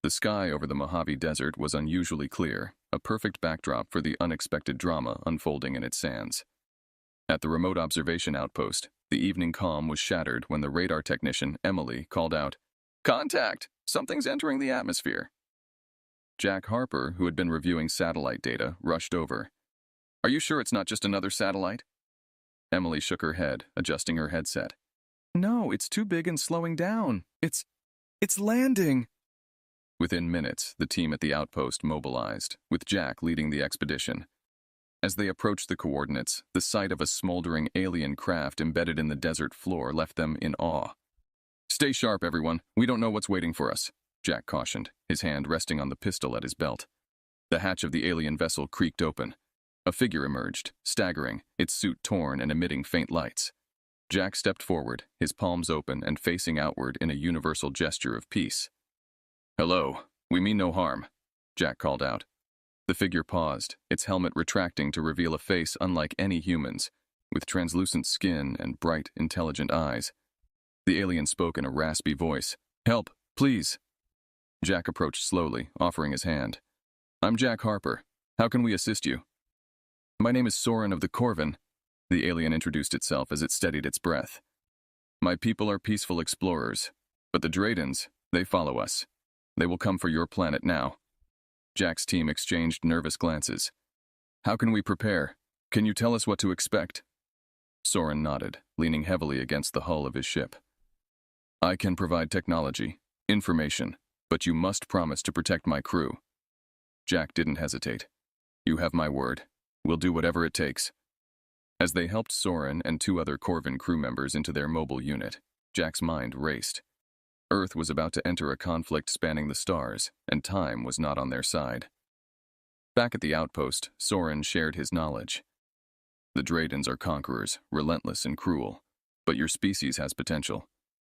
The sky over the Mojave Desert was unusually clear, a perfect backdrop for the unexpected drama unfolding in its sands. At the remote observation outpost, the evening calm was shattered when the radar technician, Emily, called out, "Contact! Something's entering the atmosphere." Jack Harper, who had been reviewing satellite data, rushed over. "Are you sure it's not just another satellite?" Emily shook her head, adjusting her headset. "No, it's too big and slowing down. It's landing." Within minutes, the team at the outpost mobilized, with Jack leading the expedition. As they approached the coordinates, the sight of a smoldering alien craft embedded in the desert floor left them in awe. "Stay sharp, everyone. We don't know what's waiting for us," Jack cautioned, his hand resting on the pistol at his belt. The hatch of the alien vessel creaked open. A figure emerged, staggering, its suit torn and emitting faint lights. Jack stepped forward, his palms open and facing outward in a universal gesture of peace. "Hello, we mean no harm," Jack called out. The figure paused, its helmet retracting to reveal a face unlike any human's, with translucent skin and bright, intelligent eyes. The alien spoke in a raspy voice. "Help, please." Jack approached slowly, offering his hand. "I'm Jack Harper. How can we assist you?" "My name is Soren of the Corvin," the alien introduced itself as it steadied its breath. "My people are peaceful explorers, but the Dradens, they follow us. They will come for your planet now." Jack's team exchanged nervous glances. "How can we prepare? Can you tell us what to expect?" Soren nodded, leaning heavily against the hull of his ship. "I can provide technology, information, but you must promise to protect my crew." Jack didn't hesitate. "You have my word. We'll do whatever it takes." As they helped Soren and two other Corvin crew members into their mobile unit, Jack's mind raced. Earth was about to enter a conflict spanning the stars, and time was not on their side. Back at the outpost, Soren shared his knowledge. "The Dradens are conquerors, relentless and cruel, but your species has potential.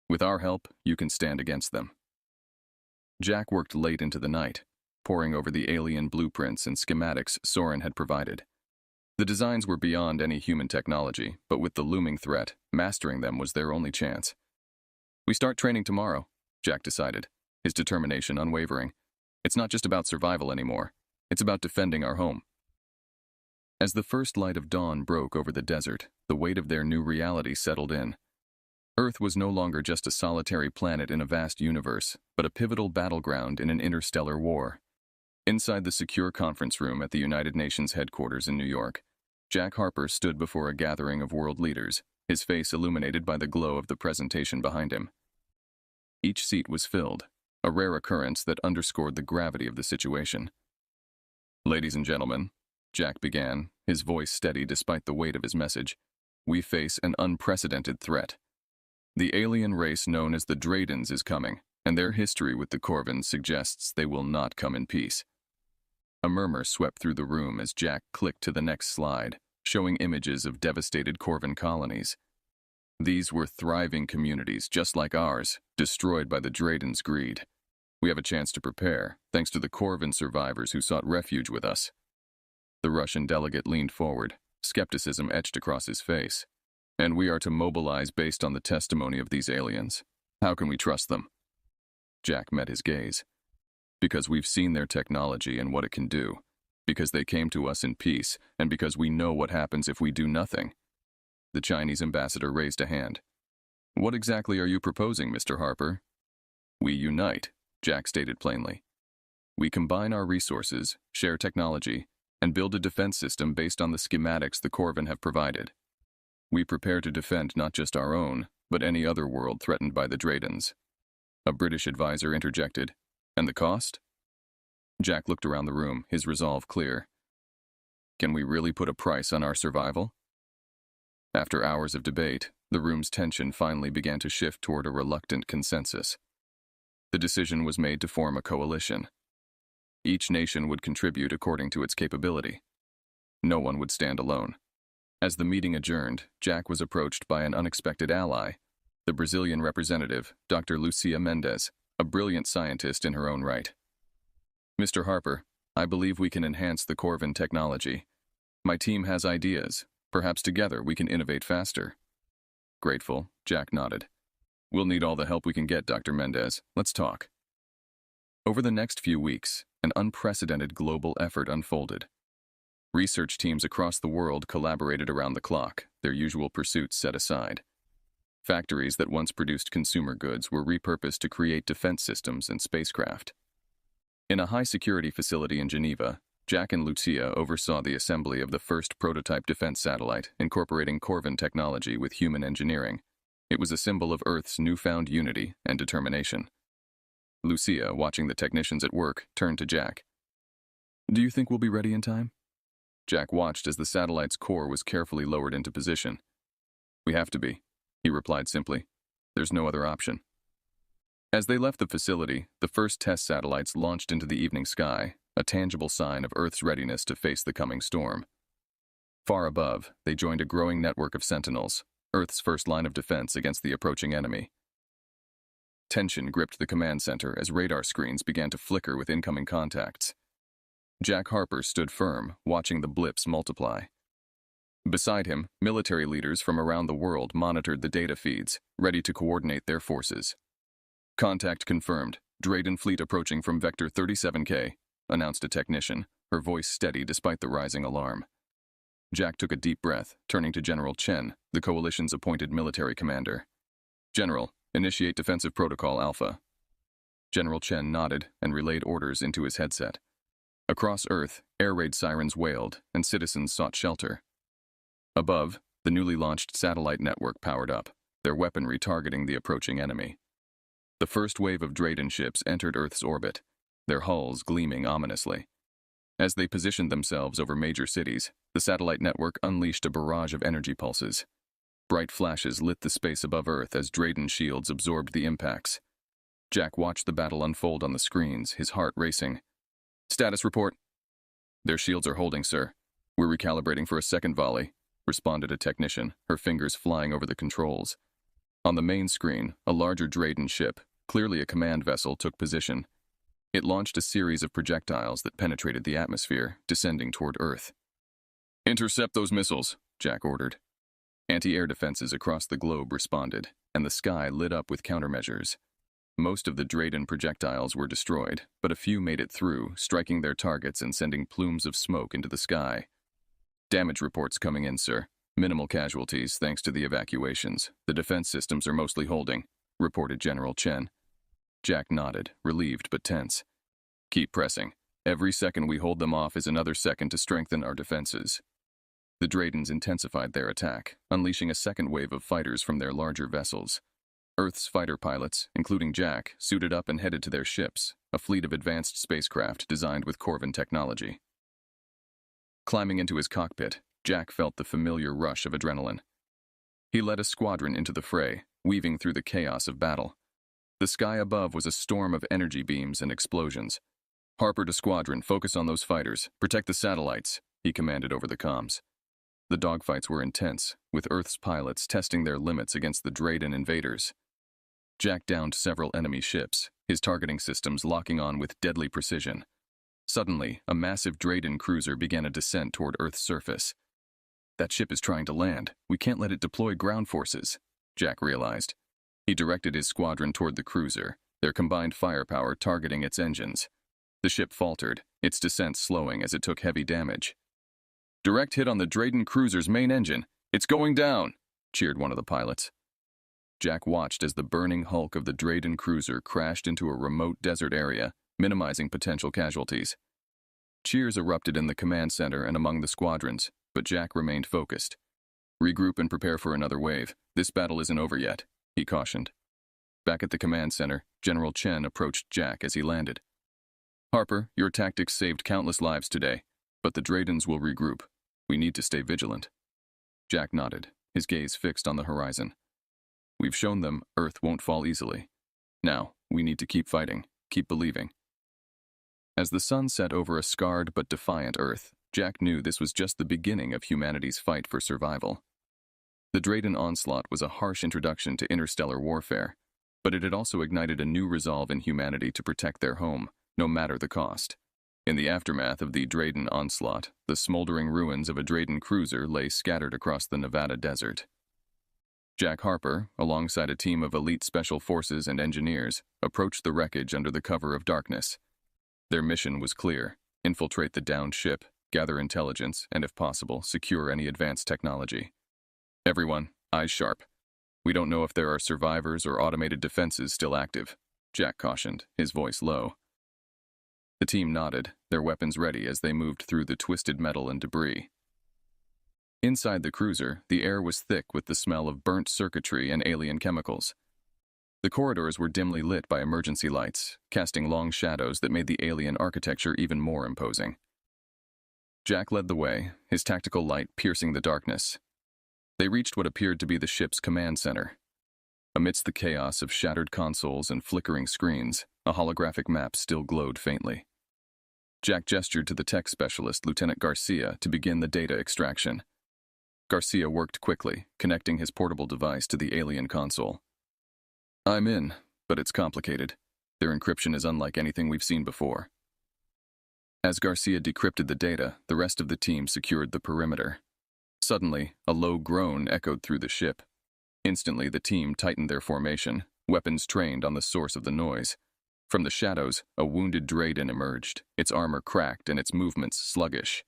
With our help, you can stand against them." Jack worked late into the night, poring over the alien blueprints and schematics Soren had provided. The designs were beyond any human technology, but with the looming threat, mastering them was their only chance. "We start training tomorrow," Jack decided, his determination unwavering. "It's not just about survival anymore. It's about defending our home." As the first light of dawn broke over the desert, the weight of their new reality settled in. Earth was no longer just a solitary planet in a vast universe, but a pivotal battleground in an interstellar war. Inside the secure conference room at the United Nations headquarters in New York, Jack Harper stood before a gathering of world leaders, his face illuminated by the glow of the presentation behind him. Each seat was filled, a rare occurrence that underscored the gravity of the situation. "Ladies and gentlemen," Jack began, his voice steady despite the weight of his message, "we face an unprecedented threat. The alien race known as the Dradens is coming, and their history with the Corvins suggests they will not come in peace." A murmur swept through the room as Jack clicked to the next slide, showing images of devastated Corvin colonies. These were thriving communities just like ours, destroyed by the Dradens' greed. "We have a chance to prepare, thanks to the Corvin survivors who sought refuge with us." The Russian delegate leaned forward, skepticism etched across his face. "And we are to mobilize based on the testimony of these aliens. How can we trust them?" Jack met his gaze. "Because we've seen their technology and what it can do. Because they came to us in peace, and because we know what happens if we do nothing." The Chinese ambassador raised a hand. "What exactly are you proposing, Mr. Harper?" "We unite," Jack stated plainly. "We combine our resources, share technology, and build a defense system based on the schematics the Corvin have provided. We prepare to defend not just our own, but any other world threatened by the Dradens." A British advisor interjected. "And the cost?" Jack looked around the room, his resolve clear. "Can we really put a price on our survival?" After hours of debate, the room's tension finally began to shift toward a reluctant consensus. The decision was made to form a coalition. Each nation would contribute according to its capability. No one would stand alone. As the meeting adjourned, Jack was approached by an unexpected ally, the Brazilian representative, Dr. Lucia Mendes, a brilliant scientist in her own right. "Mr. Harper, I believe we can enhance the Corvin technology. My team has ideas. Perhaps together we can innovate faster." Grateful, Jack nodded. "We'll need all the help we can get, Dr. Mendez. Let's talk." Over the next few weeks, an unprecedented global effort unfolded. Research teams across the world collaborated around the clock, their usual pursuits set aside. Factories that once produced consumer goods were repurposed to create defense systems and spacecraft. In a high-security facility in Geneva, Jack and Lucia oversaw the assembly of the first prototype defense satellite, incorporating Corvin technology with human engineering. It was a symbol of Earth's newfound unity and determination. Lucia, watching the technicians at work, turned to Jack. "Do you think we'll be ready in time?" Jack watched as the satellite's core was carefully lowered into position. "We have to be," he replied simply. "There's no other option." As they left the facility, the first test satellites launched into the evening sky, a tangible sign of Earth's readiness to face the coming storm. Far above, they joined a growing network of sentinels, Earth's first line of defense against the approaching enemy. Tension gripped the command center as radar screens began to flicker with incoming contacts. Jack Harper stood firm, watching the blips multiply. Beside him, military leaders from around the world monitored the data feeds, ready to coordinate their forces. "Contact confirmed. Drayden fleet approaching from Vector 37K, announced a technician, her voice steady despite the rising alarm. Jack took a deep breath, turning to General Chen, the coalition's appointed military commander. "General, initiate defensive protocol Alpha." General Chen nodded and relayed orders into his headset. Across Earth, air raid sirens wailed, and citizens sought shelter. Above, the newly launched satellite network powered up, their weaponry targeting the approaching enemy. The first wave of Drayden ships entered Earth's orbit, their hulls gleaming ominously. As they positioned themselves over major cities, the satellite network unleashed a barrage of energy pulses. Bright flashes lit the space above Earth as Drayden shields absorbed the impacts. Jack watched the battle unfold on the screens, his heart racing. "Status report." "Their shields are holding, sir. We're recalibrating for a second volley," responded a technician, her fingers flying over the controls. On the main screen, a larger Drayden ship, clearly a command vessel, took position. It launched a series of projectiles that penetrated the atmosphere, descending toward Earth. "Intercept those missiles," Jack ordered. Anti-air defenses across the globe responded, and the sky lit up with countermeasures. Most of the Drayden projectiles were destroyed, but a few made it through, striking their targets and sending plumes of smoke into the sky. "Damage reports coming in, sir. Minimal casualties thanks to the evacuations. The defense systems are mostly holding," reported General Chen. Jack nodded, relieved but tense. "Keep pressing. Every second we hold them off is another second to strengthen our defenses." The Draydens intensified their attack, unleashing a second wave of fighters from their larger vessels. Earth's fighter pilots, including Jack, suited up and headed to their ships, a fleet of advanced spacecraft designed with Corvin technology. Climbing into his cockpit, Jack felt the familiar rush of adrenaline. He led a squadron into the fray, weaving through the chaos of battle. The sky above was a storm of energy beams and explosions. "Harper to squadron, focus on those fighters. Protect the satellites," he commanded over the comms. The dogfights were intense, with Earth's pilots testing their limits against the Drayden invaders. Jack downed several enemy ships, his targeting systems locking on with deadly precision. Suddenly, a massive Drayden cruiser began a descent toward Earth's surface. "That ship is trying to land. We can't let it deploy ground forces," Jack realized. He directed his squadron toward the cruiser, their combined firepower targeting its engines. The ship faltered, its descent slowing as it took heavy damage. "Direct hit on the Drayden cruiser's main engine. It's going down," cheered one of the pilots. Jack watched as the burning hulk of the Drayden cruiser crashed into a remote desert area, minimizing potential casualties. Cheers erupted in the command center and among the squadrons, but Jack remained focused. "Regroup and prepare for another wave. This battle isn't over yet," he cautioned. Back at the command center, General Chen approached Jack as he landed. "Harper, your tactics saved countless lives today, but the Draydens will regroup. We need to stay vigilant." Jack nodded, his gaze fixed on the horizon. "We've shown them Earth won't fall easily. Now, we need to keep fighting, keep believing." As the sun set over a scarred but defiant Earth, Jack knew this was just the beginning of humanity's fight for survival. The Drayden onslaught was a harsh introduction to interstellar warfare, but it had also ignited a new resolve in humanity to protect their home, no matter the cost. In the aftermath of the Drayden onslaught, the smoldering ruins of a Drayden cruiser lay scattered across the Nevada desert. Jack Harper, alongside a team of elite special forces and engineers, approached the wreckage under the cover of darkness. Their mission was clear: infiltrate the downed ship, gather intelligence, and if possible, secure any advanced technology. Everyone, eyes sharp. We don't know if there are survivors or automated defenses still active, Jack cautioned, his voice low. The team nodded, their weapons ready as they moved through the twisted metal and debris. Inside the cruiser, the air was thick with the smell of burnt circuitry and alien chemicals. The corridors were dimly lit by emergency lights, casting long shadows that made the alien architecture even more imposing. Jack led the way, his tactical light piercing the darkness. They reached what appeared to be the ship's command center. Amidst the chaos of shattered consoles and flickering screens, a holographic map still glowed faintly. Jack gestured to the tech specialist, Lieutenant Garcia, to begin the data extraction. Garcia worked quickly, connecting his portable device to the alien console. I'm in, but it's complicated. Their encryption is unlike anything we've seen before. As Garcia decrypted the data, the rest of the team secured the perimeter. Suddenly, a low groan echoed through the ship. Instantly, the team tightened their formation, weapons trained on the source of the noise. From the shadows, a wounded Drayden emerged, its armor cracked and its movements sluggish.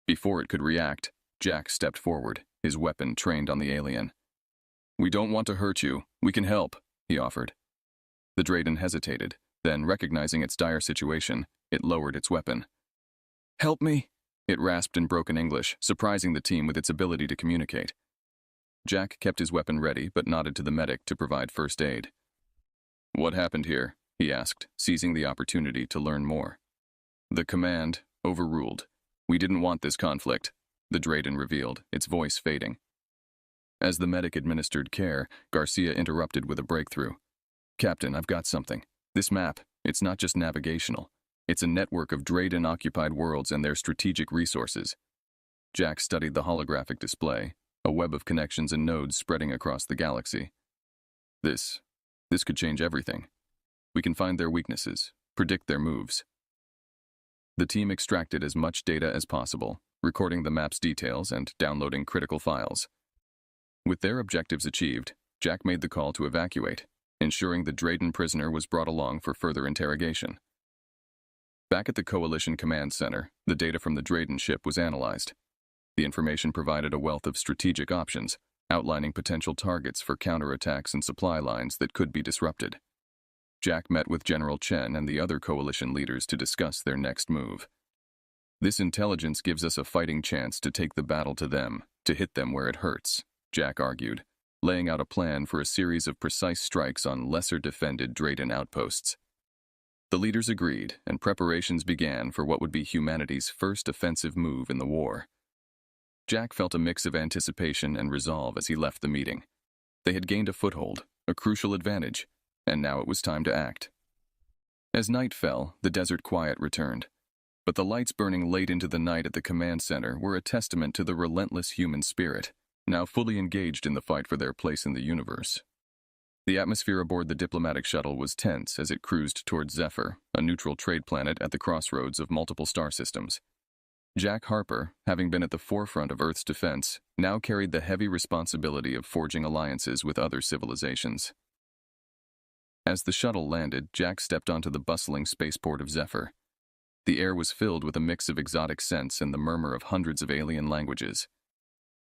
Before it could react, Jack stepped forward, his weapon trained on the alien. We don't want to hurt you. We can help, he offered. The Drayden hesitated, then, recognizing its dire situation, it lowered its weapon. Help me, it rasped in broken English, surprising the team with its ability to communicate. Jack kept his weapon ready, but nodded to the medic to provide first aid. What happened here? He asked, seizing the opportunity to learn more. The command, overruled. We didn't want this conflict, the Drayden revealed, its voice fading. As the medic administered care, Garcia interrupted with a breakthrough. Captain, I've got something. This map, it's not just navigational. It's a network of Drayden-occupied worlds and their strategic resources. Jack studied the holographic display, a web of connections and nodes spreading across the galaxy. This could change everything. We can find their weaknesses, predict their moves. The team extracted as much data as possible, recording the map's details and downloading critical files. With their objectives achieved, Jack made the call to evacuate, ensuring the Drayden prisoner was brought along for further interrogation. Back at the Coalition Command Center, the data from the Drayden ship was analyzed. The information provided a wealth of strategic options, outlining potential targets for counterattacks and supply lines that could be disrupted. Jack met with General Chen and the other Coalition leaders to discuss their next move. This intelligence gives us a fighting chance to take the battle to them, to hit them where it hurts, Jack argued, laying out a plan for a series of precise strikes on lesser-defended Drayden outposts. The leaders agreed, and preparations began for what would be humanity's first offensive move in the war. Jack felt a mix of anticipation and resolve as he left the meeting. They had gained a foothold, a crucial advantage, and now it was time to act. As night fell, the desert quiet returned. But the lights burning late into the night at the command center were a testament to the relentless human spirit, now fully engaged in the fight for their place in the universe. The atmosphere aboard the diplomatic shuttle was tense as it cruised towards Zephyr, a neutral trade planet at the crossroads of multiple star systems. Jack Harper, having been at the forefront of Earth's defense, now carried the heavy responsibility of forging alliances with other civilizations. As the shuttle landed, Jack stepped onto the bustling spaceport of Zephyr. The air was filled with a mix of exotic scents and the murmur of hundreds of alien languages.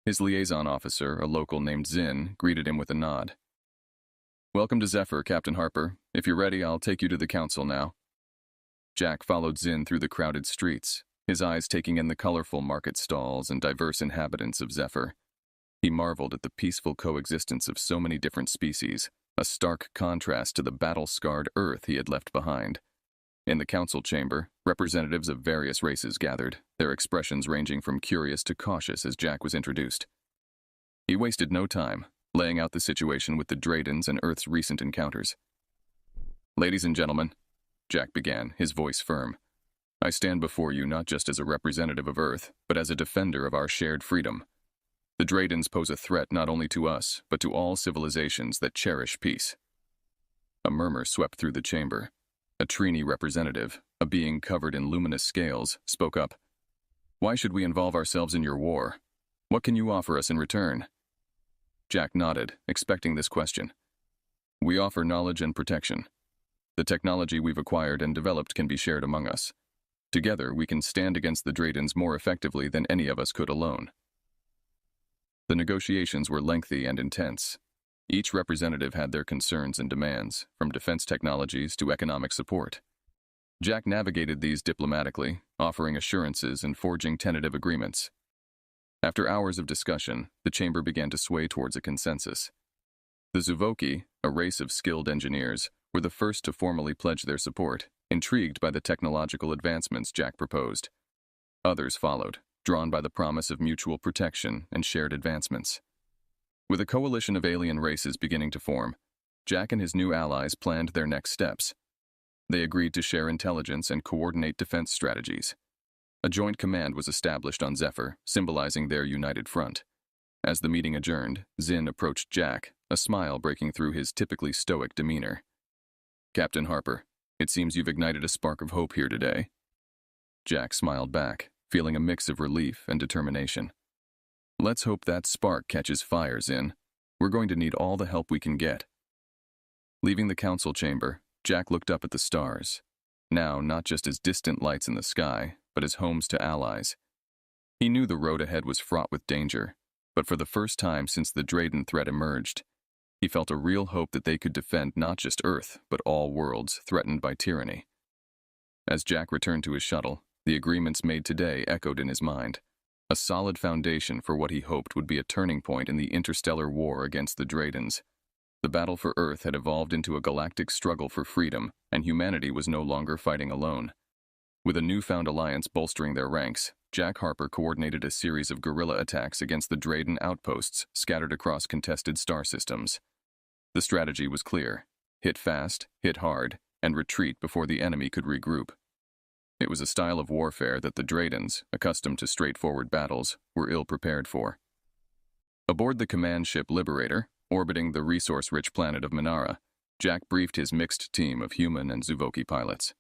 His liaison officer, a local named Zinn, greeted him with a nod. Welcome to Zephyr, Captain Harper. If you're ready, I'll take you to the council now. Jack followed Zinn through the crowded streets, his eyes taking in the colorful market stalls and diverse inhabitants of Zephyr. He marveled at the peaceful coexistence of so many different species, a stark contrast to the battle-scarred Earth he had left behind. In the council chamber, representatives of various races gathered, their expressions ranging from curious to cautious as Jack was introduced. He wasted no time, laying out the situation with the Draydens and Earth's recent encounters. Ladies and gentlemen, Jack began, his voice firm, I stand before you not just as a representative of Earth, but as a defender of our shared freedom. The Draydens pose a threat not only to us, but to all civilizations that cherish peace. A murmur swept through the chamber. A Trini representative, a being covered in luminous scales, spoke up. Why should we involve ourselves in your war? What can you offer us in return? Jack nodded, expecting this question. We offer knowledge and protection. The technology we've acquired and developed can be shared among us. Together, we can stand against the Dradens more effectively than any of us could alone. The negotiations were lengthy and intense. Each representative had their concerns and demands, from defense technologies to economic support. Jack navigated these diplomatically, offering assurances and forging tentative agreements. After hours of discussion, the chamber began to sway towards a consensus. The Zuvoki, a race of skilled engineers, were the first to formally pledge their support, intrigued by the technological advancements Jack proposed. Others followed, drawn by the promise of mutual protection and shared advancements. With a coalition of alien races beginning to form, Jack and his new allies planned their next steps. They agreed to share intelligence and coordinate defense strategies. A joint command was established on Zephyr, symbolizing their united front. As the meeting adjourned, Zinn approached Jack, a smile breaking through his typically stoic demeanor. Captain Harper, it seems you've ignited a spark of hope here today. Jack smiled back, feeling a mix of relief and determination. Let's hope that spark catches fire, Zinn. We're going to need all the help we can get. Leaving the council chamber, Jack looked up at the stars, now not just as distant lights in the sky, but as homes to allies. He knew the road ahead was fraught with danger, but for the first time since the Draden threat emerged, he felt a real hope that they could defend not just Earth, but all worlds threatened by tyranny. As Jack returned to his shuttle, the agreements made today echoed in his mind, a solid foundation for what he hoped would be a turning point in the interstellar war against the Dradens. The battle for Earth had evolved into a galactic struggle for freedom, and humanity was no longer fighting alone. With a newfound alliance bolstering their ranks, Jack Harper coordinated a series of guerrilla attacks against the Draden outposts scattered across contested star systems. The strategy was clear: hit fast, hit hard, and retreat before the enemy could regroup. It was a style of warfare that the Dradens, accustomed to straightforward battles, were ill prepared for. Aboard the command ship Liberator, orbiting the resource-rich planet of Minara, Jack briefed his mixed team of human and Zuvoki pilots.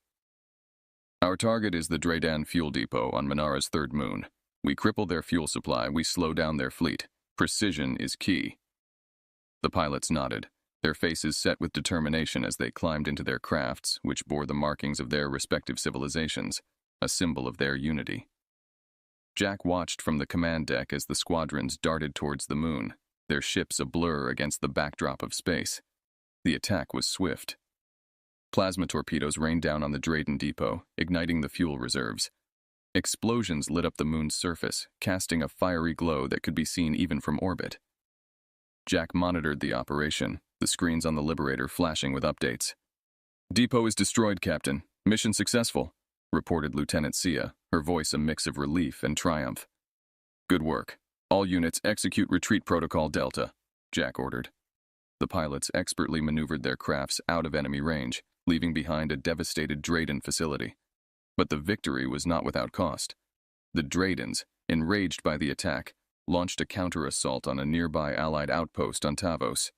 Our target is the Dradan fuel depot on Minara's third moon. We cripple their fuel supply, we slow down their fleet. Precision is key. The pilots nodded, their faces set with determination as they climbed into their crafts, which bore the markings of their respective civilizations, a symbol of their unity. Jack watched from the command deck as the squadrons darted towards the moon, their ships a blur against the backdrop of space. The attack was swift. Plasma torpedoes rained down on the Draden depot, igniting the fuel reserves. Explosions lit up the moon's surface, casting a fiery glow that could be seen even from orbit. Jack monitored the operation, the screens on the Liberator flashing with updates. Depot is destroyed, Captain. Mission successful, reported Lieutenant Sia, her voice a mix of relief and triumph. Good work. All units execute retreat protocol Delta, Jack ordered. The pilots expertly maneuvered their crafts out of enemy range, leaving behind a devastated Draden facility. But the victory was not without cost. The Dradens, enraged by the attack, launched a counter-assault on a nearby Allied outpost on Tavos.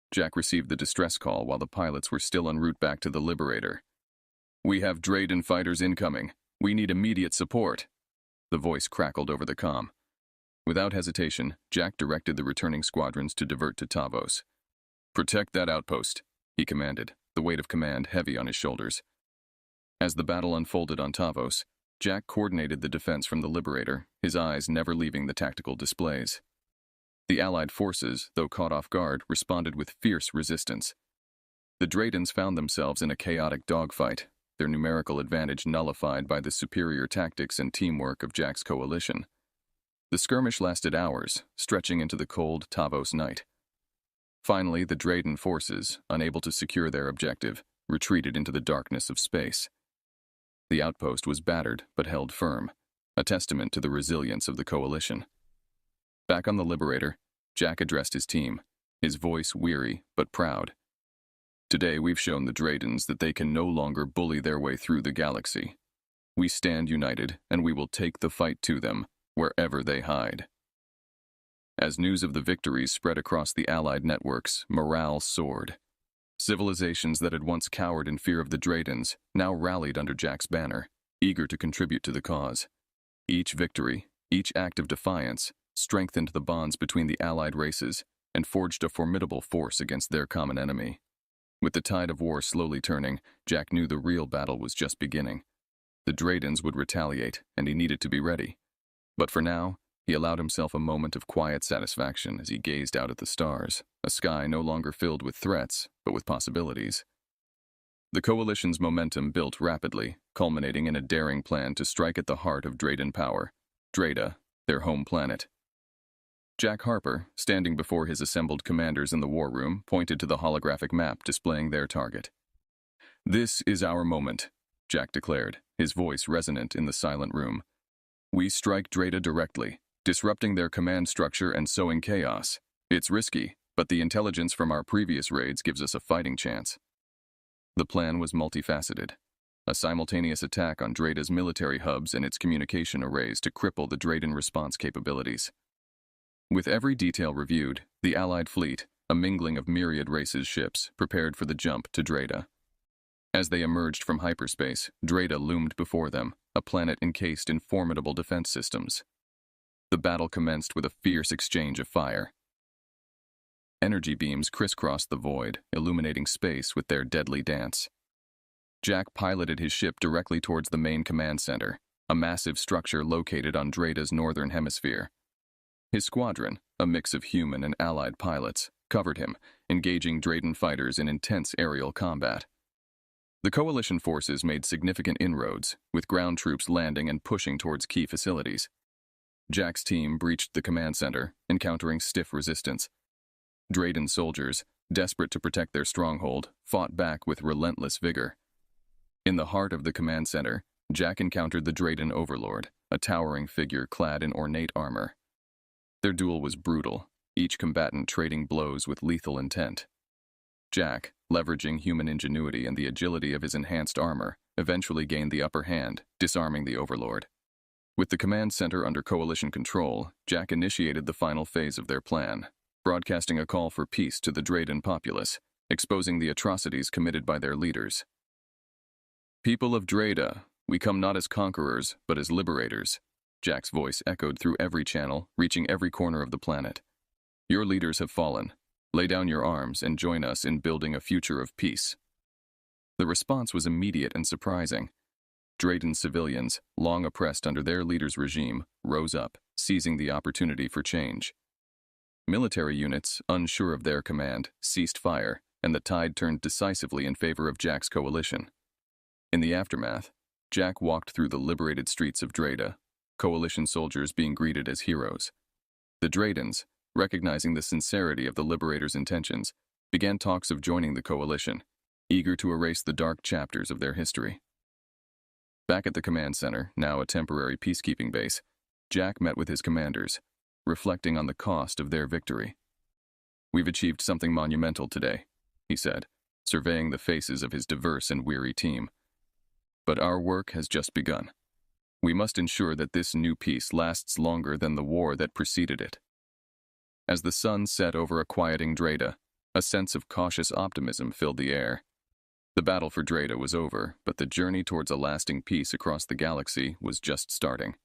Jack received the distress call while the pilots were still en route back to the Liberator. We have Draden fighters incoming. We need immediate support. The voice crackled over the comm. Without hesitation, Jack directed the returning squadrons to divert to Tavos. Protect that outpost, he commanded, the weight of command heavy on his shoulders. As the battle unfolded on Tavos, Jack coordinated the defense from the Liberator, his eyes never leaving the tactical displays. The Allied forces, though caught off guard, responded with fierce resistance. The Dradens found themselves in a chaotic dogfight, their numerical advantage nullified by the superior tactics and teamwork of Jack's coalition. The skirmish lasted hours, stretching into the cold Tavos night. Finally, the Draden forces, unable to secure their objective, retreated into the darkness of space. The outpost was battered but held firm, a testament to the resilience of the coalition. Back on the Liberator, Jack addressed his team, his voice weary but proud. Today we've shown the Dradens that they can no longer bully their way through the galaxy. We stand united, and we will take the fight to them, wherever they hide. As news of the victories spread across the Allied networks, morale soared. Civilizations that had once cowered in fear of the Dradens now rallied under Jack's banner, eager to contribute to the cause. Each victory, each act of defiance, strengthened the bonds between the Allied races and forged a formidable force against their common enemy. With the tide of war slowly turning, Jack knew the real battle was just beginning. The Dradens would retaliate, and he needed to be ready. But for now, he allowed himself a moment of quiet satisfaction as he gazed out at the stars, a sky no longer filled with threats, but with possibilities. The Coalition's momentum built rapidly, culminating in a daring plan to strike at the heart of Draden power, Dreda, their home planet. Jack Harper, standing before his assembled commanders in the war room, pointed to the holographic map displaying their target. "This is our moment," Jack declared, his voice resonant in the silent room. "We strike Dreda directly, disrupting their command structure and sowing chaos. It's risky, but the intelligence from our previous raids gives us a fighting chance." The plan was multifaceted. A simultaneous attack on Dreda's military hubs and its communication arrays to cripple the Draden response capabilities. With every detail reviewed, the Allied fleet, a mingling of myriad races' ships, prepared for the jump to Dreda. As they emerged from hyperspace, Dreda loomed before them, a planet encased in formidable defense systems. The battle commenced with a fierce exchange of fire. Energy beams crisscrossed the void, illuminating space with their deadly dance. Jack piloted his ship directly towards the main command center, a massive structure located on Dreda's northern hemisphere. His squadron, a mix of human and allied pilots, covered him, engaging Draden fighters in intense aerial combat. The Coalition forces made significant inroads, with ground troops landing and pushing towards key facilities. Jack's team breached the command center, encountering stiff resistance. Draden soldiers, desperate to protect their stronghold, fought back with relentless vigor. In the heart of the command center, Jack encountered the Draden overlord, a towering figure clad in ornate armor. Their duel was brutal, each combatant trading blows with lethal intent. Jack, leveraging human ingenuity and the agility of his enhanced armor, eventually gained the upper hand, disarming the overlord. With the command center under Coalition control, Jack initiated the final phase of their plan, broadcasting a call for peace to the Draden populace, exposing the atrocities committed by their leaders. "People of Dreda, we come not as conquerors, but as liberators." Jack's voice echoed through every channel, reaching every corner of the planet. "Your leaders have fallen. Lay down your arms and join us in building a future of peace." The response was immediate and surprising. Draden civilians, long oppressed under their leader's regime, rose up, seizing the opportunity for change. Military units, unsure of their command, ceased fire, and the tide turned decisively in favor of Jack's coalition. In the aftermath, Jack walked through the liberated streets of Dreda, Coalition soldiers being greeted as heroes. The Dradens, recognizing the sincerity of the Liberators' intentions, began talks of joining the Coalition, eager to erase the dark chapters of their history. Back at the command center, now a temporary peacekeeping base, Jack met with his commanders, reflecting on the cost of their victory. "We've achieved something monumental today," he said, surveying the faces of his diverse and weary team. "But our work has just begun. We must ensure that this new peace lasts longer than the war that preceded it." As the sun set over a quieting Dreda, a sense of cautious optimism filled the air. The battle for Dreda was over, but the journey towards a lasting peace across the galaxy was just starting.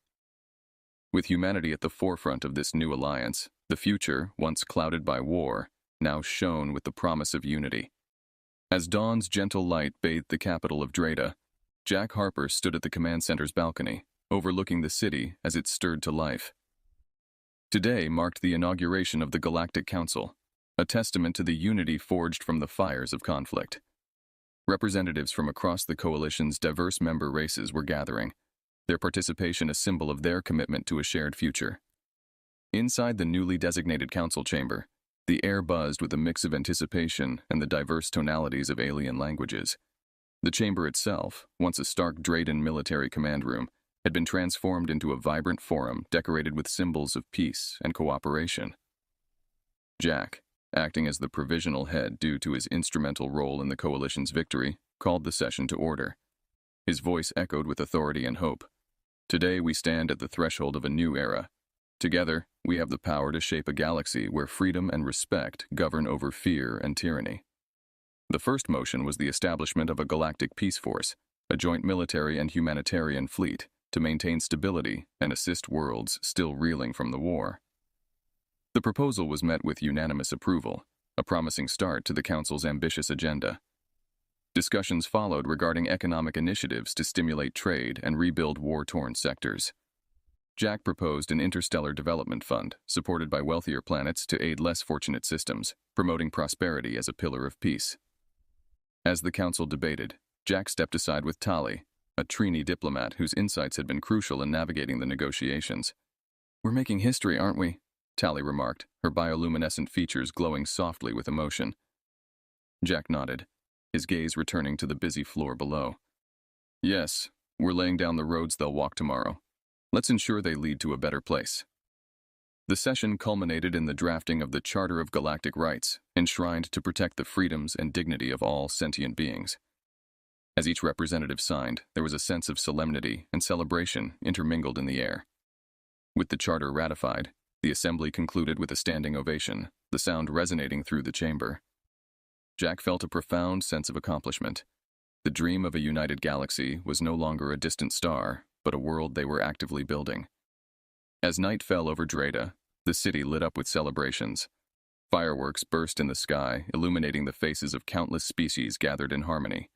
With humanity at the forefront of this new alliance, the future, once clouded by war, now shone with the promise of unity. As dawn's gentle light bathed the capital of Dreda, Jack Harper stood at the command center's balcony, overlooking the city as it stirred to life. Today marked the inauguration of the Galactic Council, a testament to the unity forged from the fires of conflict. Representatives from across the Coalition's diverse member races were gathering, their participation a symbol of their commitment to a shared future. Inside the newly designated council chamber, the air buzzed with a mix of anticipation and the diverse tonalities of alien languages. The chamber itself, once a stark Draden military command room, had been transformed into a vibrant forum decorated with symbols of peace and cooperation. Jack, acting as the provisional head due to his instrumental role in the Coalition's victory, called the session to order. His voice echoed with authority and hope. "Today we stand at the threshold of a new era. Together, we have the power to shape a galaxy where freedom and respect govern over fear and tyranny." The first motion was the establishment of a galactic peace force, a joint military and humanitarian fleet, to maintain stability and assist worlds still reeling from the war. The proposal was met with unanimous approval, a promising start to the Council's ambitious agenda. Discussions followed regarding economic initiatives to stimulate trade and rebuild war-torn sectors. Jack proposed an interstellar development fund, supported by wealthier planets to aid less fortunate systems, promoting prosperity as a pillar of peace. As the Council debated, Jack stepped aside with Tali, a Trini diplomat whose insights had been crucial in navigating the negotiations. "We're making history, aren't we?" Tali remarked, her bioluminescent features glowing softly with emotion. Jack nodded, his gaze returning to the busy floor below. "Yes, we're laying down the roads they'll walk tomorrow. Let's ensure they lead to a better place." The session culminated in the drafting of the Charter of Galactic Rights, enshrined to protect the freedoms and dignity of all sentient beings. As each representative signed, there was a sense of solemnity and celebration intermingled in the air. With the charter ratified, the assembly concluded with a standing ovation, the sound resonating through the chamber. Jack felt a profound sense of accomplishment. The dream of a united galaxy was no longer a distant star, but a world they were actively building. As night fell over Dreda, the city lit up with celebrations. Fireworks burst in the sky, illuminating the faces of countless species gathered in harmony.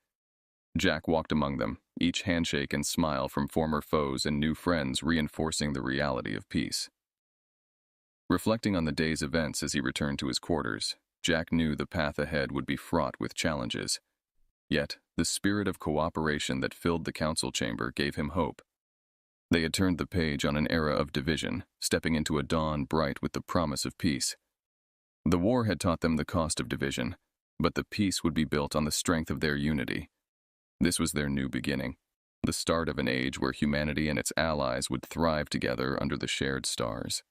Jack walked among them, each handshake and smile from former foes and new friends reinforcing the reality of peace. Reflecting on the day's events as he returned to his quarters, Jack knew the path ahead would be fraught with challenges. Yet, the spirit of cooperation that filled the council chamber gave him hope. They had turned the page on an era of division, stepping into a dawn bright with the promise of peace. The war had taught them the cost of division, but the peace would be built on the strength of their unity. This was their new beginning, the start of an age where humanity and its allies would thrive together under the shared stars.